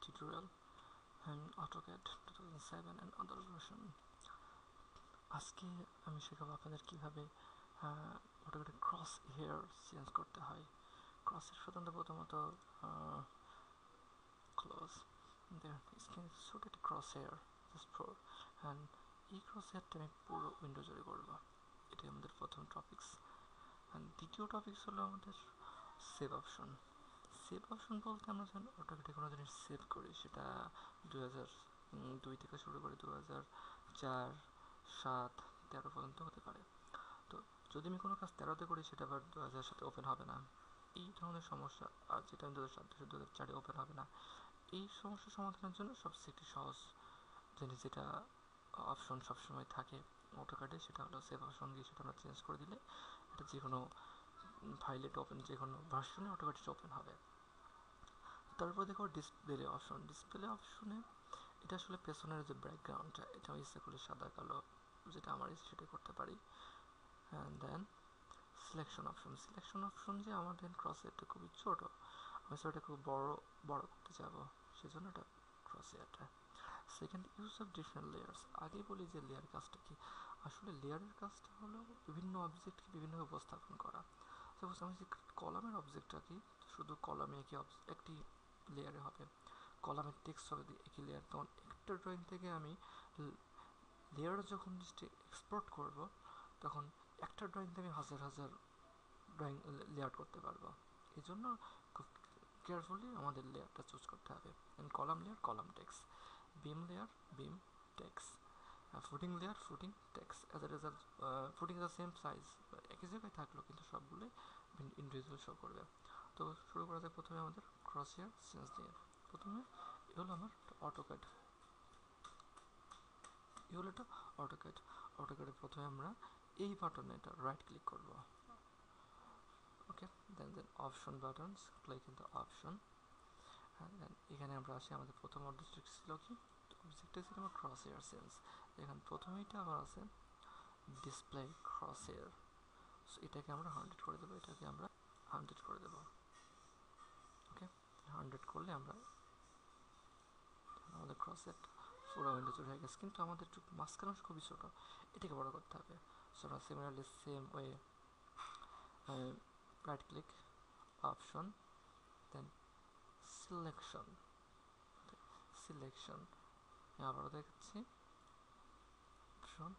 tutorial and AutoCAD 2007 and other version. আজকে আমি শেখাবো আপনাদের কিভাবে AutoCAD ক্রস হেয়ার চেঞ্জ করতে হয়। ক্রসের সাধারণত প্রথমত ক্লোজ দেয়ার স্ক্রিন শুট একটা cross hair just for and এই ক্রস হেয়ারটা আমি পুরো উইন্ডো জুড়ে করবো। এটাই আমাদের প্রথম টপিকস। অ্যান্ড দ্বিতীয় টপিকস হলো আমাদের সেভ অপশন। সেভ অপশন বলতে আমরা যখন অটোক্যাডে কোনো জিনিস সেভ করি, সেটা 2002 থেকে শুরু করে 2004, 7, 13 পর্যন্ত হতে পারে। তো যদি আমি কোনো কাজ 13তে করি, সেটা আবার 2007 ওপেন হবে না। এই ধরনের সমস্যা। আর যেটা আমি 2007 থেকে 2004 ওপেন হবে না। এই সমস্যা সমাধানের জন্য সবচেয়ে একটি সহজ জিনিস যেটা অপশন সবসময় থাকে অটোক্যাডে, সেটা হলো সেভ অপশন দিয়ে সেটা আমরা চেঞ্জ করে দিলে এটা যে কোনো ফাইলে ওপেন, যে কোনো ভার্সনে অটোক্যাডে ওপেন হবে। তারপর দেখো ডিসপ্লে অপশন। ডিসপ্লে অপশনে এটা আসলে পেছনের যে ব্যাকগ্রাউন্ডটা, এটা আমি ইচ্ছা করলে সাদা কালো যেটা আমার ইচ্ছে সেটাই করতে পারি। And then selection option. Selection option যে আমাদের ক্রসহেয়ারটা খুবই ছোট, আমি সেটা খুব বড় করতে যাবো, সেজন্য এটা ক্রসহেয়ারটা। Second, use of different layers. আগে বলি যে লেয়ার কাজটা কি। আসলে লেয়ারের কাজটা হলো বিভিন্ন অবজেক্টকে বিভিন্নভাবে উপস্থাপন করা। সাপোজ আমি যে কলামের অবজেক্টটা কি, শুধু কলামে একটি লেয়ারে হবে, কলামের টেক্সট হবে একই লেয়ার। তখন একটা ড্রয়িং থেকে আমি লেয়ার যখন এক্সপোর্ট করব, তখন একটা ড্রয়িং থেকে আমি হাজার হাজার ড্রয়িং লেয়ার করতে পারবো। এই জন্য খুব কেয়ারফুলি আমাদের লেয়ারটা চুজ করতে হবে। Column layer, column text, beam layer, beam text, footing layer, footing text. As a result footing the same size, একই জায়গায় থাকলো কিন্তু সবগুলোই ইন্ডিভিজুয়াল শো করবে। তো শুরু করা যাক প্রথমে আমাদের ক্রস হেয়ার চেঞ্জ দিয়ে। প্রথমে এ হলো আমার অটোক্যাড, এ হলো এটা অটোক্যাড। অটোক্যাডে প্রথমে আমরা এই বাটনে এটা রাইট ক্লিক করব। Okay, then option buttons, click in the option. Then এখানে আমরা আসি, আমাদের প্রথম অবজেক্ট ছিল কি, অবজেক্টটা ছিল আমার ক্রস হেয়ার চেঞ্জ। এখানে প্রথমেইটা আমার আছে ডিসপ্লে ক্রস হেয়ার। সো এটাকে আমরা 100 করে দেবো, এটাকে আমরা 100 করে দেবো। ওকে, 100 করলে আমরা আমাদের ক্রস হেয়ারটা পুরো উইন্ডো জুড়ে হয়ে গেছে। কিন্তু আমাদের একটু মাঝখানে অংশ খুবই ছোটো, এটাকে বড় করতে হবে। সো আমরা similarly same way right click, option, then selection, selection আবারও দেখাচ্ছি, অপশন,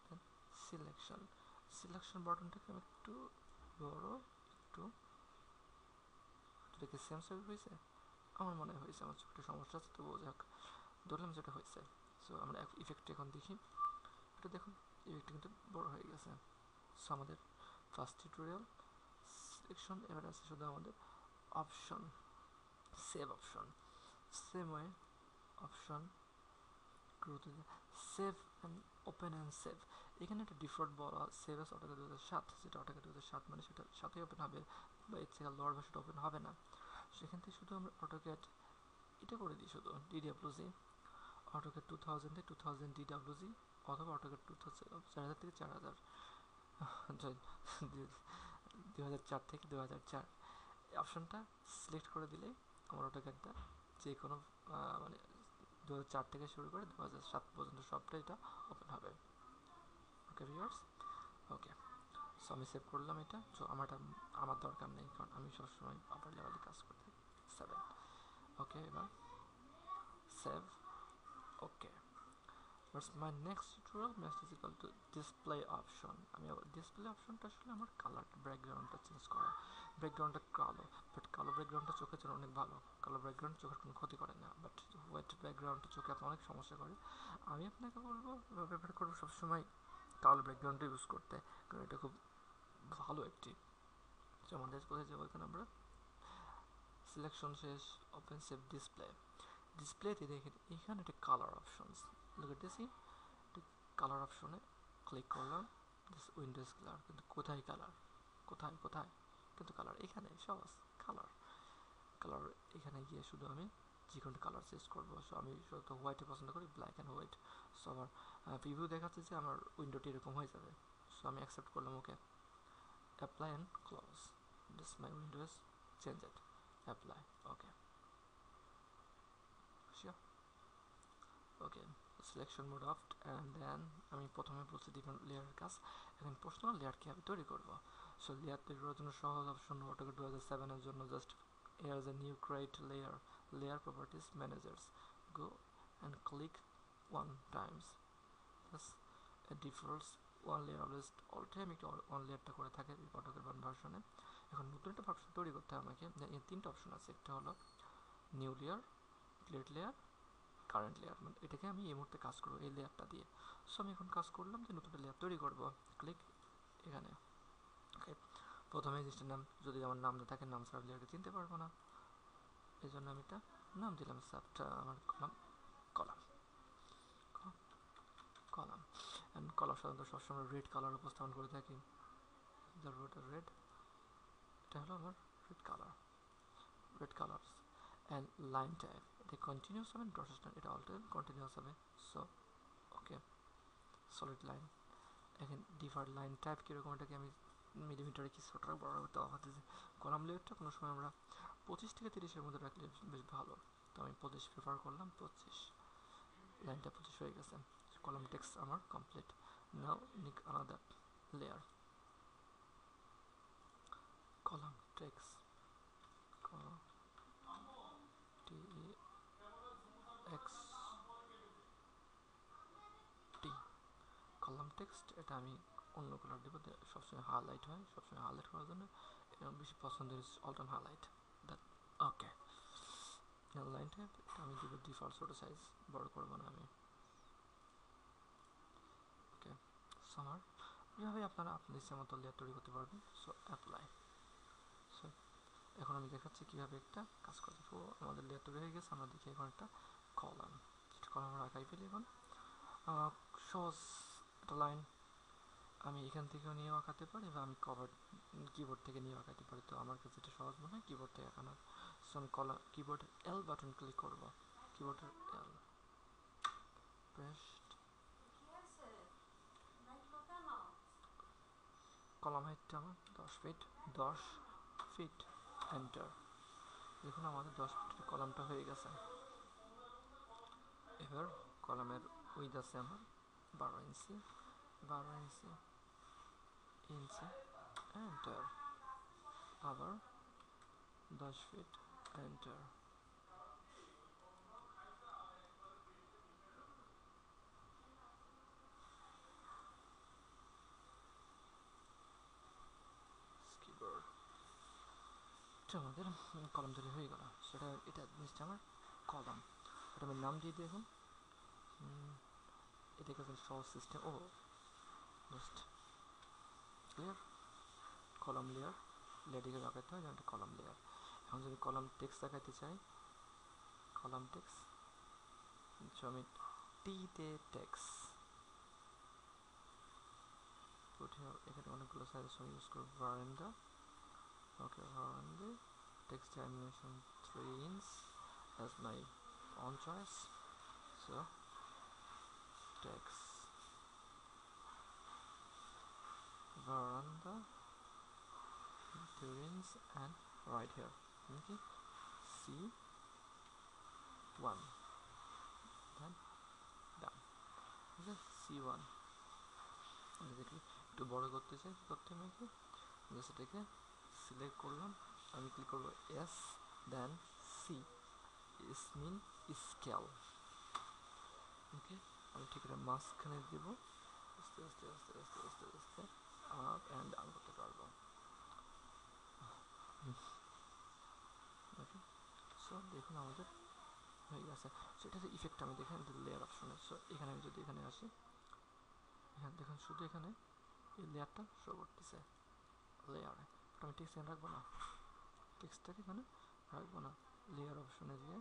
দেন সিলেকশন। সিলেকশন বাটনটাকে আমি একটু বড়, একটু এটাকে সেম সাইজ হয়েছে আমার মনে হয়েছে, আমার ছোটো সমস্যা আছে, তো যাক ধরলাম যেটা হয়েছে। সো আমরা ইফেক্টটা এখন দেখি, এটা দেখুন ইফেক্টটা কিন্তু বড় হয়ে গেছে। সো আমাদের ফার্স্ট টিউটোরিয়াল সিলেকশন, এবার আছে শুধু আমাদের option, save option. Same way option, গ্রুতে save and open and save. এখানে একটা ডিফল্ট বলা সেভ এস অটোক্যাড 2007, যেটা অটোক্যাড 2007 মানে সেটা সাথেই ওপেন হবে, বা এর থেকে লোয়ার ভার্সনটা ওপেন হবে না। সেখান থেকে শুধু আমরা অটোক্যাড এটা করে দিই, শুধু ডিডাব্লিউজি, অটোক্যাড 2000 2000 ডিডাব্লিউজি, অথবা অটোক্যাড 4000 থেকে 4000, 2004 থেকে 2004 অপশনটা সিলেক্ট করে দিলেই আমার অটোক্যাডটা যে কোনো মানে 2004 থেকে শুরু করে 2007 পর্যন্ত সবটা এটা ওপেন হবে। ওকে ভিউয়ার্স, ওকে। সো আমি সেভ করলাম এটা। সো আমার দরকার নেই, কারণ আমি সবসময় আপার লেভেলে কাজ করে থাকি। 7, ওকে, এবার save, okay. What's my next tutorial? Next is equal to display option. আমি আবার ডিসপ্লে অপশনটা আসলে আমার কালার ব্যাকগ্রাউন্ডটা চেঞ্জ করা। ব্যাকগ্রাউন্ডটা কালো, বাট কালো ব্যাকগ্রাউন্ডটা চোখের জন্য অনেক ভালো। কালো ব্যাকগ্রাউন্ড চোখের কোনো ক্ষতি করে না, বাট হোয়াইট ব্যাকগ্রাউন্ডটা চোখে আপনার অনেক সমস্যা করে। আমি আপনাকে বলবো, ব্যবহার করবো সবসময় কালো ব্যাকগ্রাউন্ডটা ইউজ করতে, কারণ এটা খুব ভালো একটি। আমাদের কোথায় যাবো, এখানে আমরা সিলেকশন শেষ, ওপেন সেভ ডিসপ্লে। ডিসপ্লেতে দেখেন এখানে একটা colour options, look at this, colour অপশনে ক্লিক করলাম, দিস উইন্ডোজ কালার। কিন্তু কোথায় কালার, কোথায় কোথায়, কিন্তু কালার এখানে সহজ। কালার কালার এখানে গিয়ে শুধু আমি যে কোনো কালার চেঞ্জ করবো। সো আমি শুধু হোয়াইটে পছন্দ করি, ব্ল্যাক অ্যান্ড হোয়াইট। সো আমার প্রিভিউ দেখাচ্ছে যে আমার উইন্ডোটি এরকম হয়ে যাবে। সো আমি অ্যাকসেপ্ট করলাম, okay, apply and close, this my windows change it, apply, okay. Okay, selection mode off, and then আমি প্রথমে বলছি ডিফারেন্ট লেয়ারের কাজ। এখন প্রশ্ন লেয়ার কীভাবে তৈরি করবো। সো লেয়ার তৈরি করার জন্য সহজ অপশন অটোকে 2007 জন্য just here is a new create layer properties managers, go and click one times, thus it defaults one layer always all time একটু one লেয়ারটা করে থাকে অটোকের ভার্সনে। এখন নতুন একটা ভার্সন তৈরি করতে হবে আমাকে। এর তিনটা অপশন আছে, একটা হলো new layer, create layer, current layer. মানে এটাকে আমি এই মুহূর্তে কাজ করবো এই লেয়ারটা দিয়ে। সো আমি এখন কাজ করলাম যে নতুন একটা লেয়ার তৈরি করবো, ক্লিক এখানে। ওকে, প্রথমে জিনিসটার নাম, যদি আমার নাম না থাকে নাম ছাড়া লেয়ারকে চিনতে পারবো না, এই জন্য আমি একটা নাম দিলাম, সাবটা আমার column, column column and column সাধারণত সবসময় রেড কালার উপস্থাপন করে থাকি, রেড, এটা হলো আমার red colour and line type, এটা কন্টিনিউস হবে, ডট স্টার এটা অল টাইম কন্টিনিউস হবে। So okay, solid line. এখন ডিফার্ট লাইন টাইপ কীরকম, এটাকে আমি মিলিমিটারে কি ছোটো বড় করতে হবে। কলাম লেয়ারটা কোনো সময় আমরা 25 থেকে 30-এর মধ্যে রাখলে বেশ ভালো, তো আমি 25 প্রেফার করলাম, 25, লাইনটা 25 হয়ে গেছে। কলাম টেক্সট আমার কমপ্লিট। নাও নিক another layer, column text, TXT column text, এটা আমি অন্য কালার দেবো, সবসময় হাইলাইট হয়, সবসময় হাইলাইট করার জন্য এবং বেশি পছন্দের all time highlight that. Okay, line type এটা আমি দেবো ডিফল্ট ছোটো সাইজ, বড় করবো না আমি। ওকে, সামার এভাবে আপনারা আপনাদের ইচ্ছা মতো লেয়ার তৈরি করতে পারবেন। So apply. সো এখন আমি দেখাচ্ছি কীভাবে একটা কাজ করতে। তো আমাদের লেয়ার তৈরি হয়ে গেছে, আমরা দেখি এখন একটা কলাম, কলাম আঁকাই ফেলি। এখন সহজ একটা লাইন আমি এখান থেকেও নিয়ে আঁকাতে পারি বা আমি কিবোর্ড থেকে নিয়ে আঁকাতে পারি। তো আমার কাছে এটা সহজ মনে হয় কিবোর্ড থেকে আঁকানোর। সো আমি কিবোর্ডের এল বাটন ক্লিক করব, কিবোর্ডের এল পেস্ট, কলাম হাইটটা আমার 10 ফিট, 10 ফিট, এন্টার। দেখুন আমাদের 10 ফিটের কলামটা হয়ে গেছে। এবার কলামের উইথ আছে আমার 12 ইঞ্চি, 12 ইঞ্চি, এন্টার, আবার 10 ফিট, এন্টার। কিবোর্ড আমাদের কলাম তৈরি হয়ে গেল। সেটা এটা জিনিসটা আমার কলাম, এটা আমি নাম দিয়ে দিই এখন। এটাকে সহজ সিস্টেম, ও জাস্ট ক্লিয়ার, কলাম লেয়ার, লেডিকে লাগাতে হয়, যেমন কলাম লেয়ার। এখন যদি কলাম টেক্সট দেখাতে চাই, কলাম টেক্সট, আমি টিতে টেক্সট, এখানে অনেকগুলো সাইজ আমি ইউজ করব, বারান্দা। ওকে, বারান্দা text dimension 3 inch as my own choice. So text veranda 2 inch and right here. Okay, C1, then done. Okay, C1 দেখি একটু বড় করতে চাই, করতে আমাকে সেটাকে সিলেক্ট করলাম, আমি ক্লিক করবো এস, দেন সি, ইস মিন স্কেল। ওকে, আমি ঠিক এটা মাঝখানে দেব, আস্তে আস্তে আস্তে আস্তে আস্তে আস্তে আপ অ্যান্ড ডাউন করতে পারবো। ওকে, সো দেখুন আমাদের হয়ে গেছে। সো এটা যে ইফেক্ট আমি দেখেন লেয়ার অপশনে, সো এখানে আমি যদি এখানে আসি, এখানে দেখুন শুধু এখানে এই লেয়ারটা শো করতেছে লেয়ারে, বাট আমি টেক্সট এখানে রাখবো না, টেক্সটটাকে এখানে রাখবো না, লেয়ার অপশনে গিয়ে